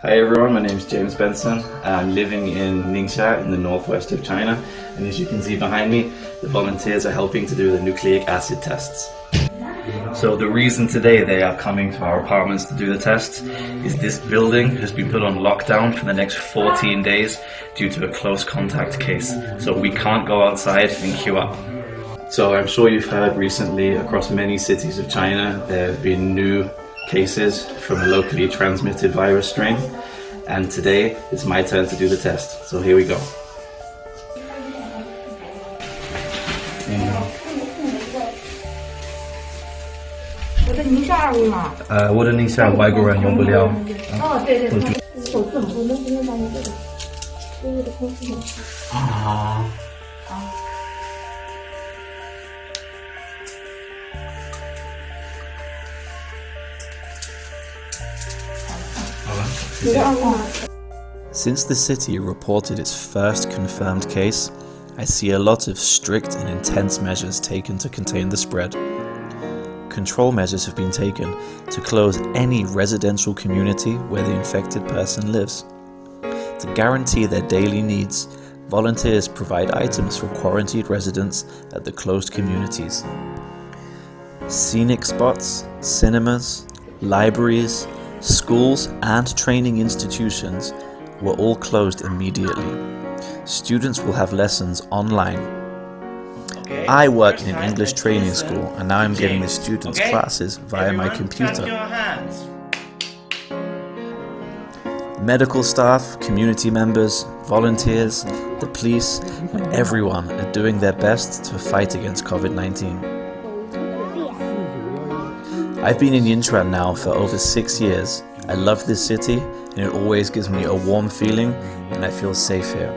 Hi everyone, my name is James Benson. I'm living in Ningxia in the northwest of China, and as you can see behind me, the volunteers are helping to do the nucleic acid tests. So the reason today they are coming to our apartments to do the tests is this building has been put on lockdown for the next 14 days due to a close contact case. So we can't go outside and queue up. So I'm sure you've heard recently across many cities of China there have been new cases from a locally transmitted virus strain, and today it's my turn to do the test. So here we go. 我的宁夏二维码。我的宁夏外国人用不了。哦，对对对。手字母，我能直接把你这个所有的通知码。啊。啊。 Since the city reported its first confirmed case, I see a lot of strict and intense measures taken to contain the spread. Control measures have been taken to close any residential community where the infected person lives. To guarantee their daily needs, volunteers provide items for quarantined residents at the closed communities. Scenic spots, cinemas, libraries, schools and training institutions were all closed immediately. Students will have lessons online. I work in an English training school and now I'm getting the students' classes via my computer. Medical staff, community members, volunteers, the police, and everyone are doing their best to fight against COVID-19. I've been in Yinchuan now for over 6 years. I love this city and it always gives me a warm feeling and I feel safe here.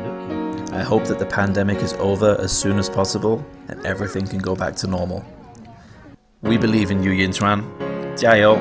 I hope that the pandemic is over as soon as possible and everything can go back to normal. We believe in you, Yinchuan. 加油!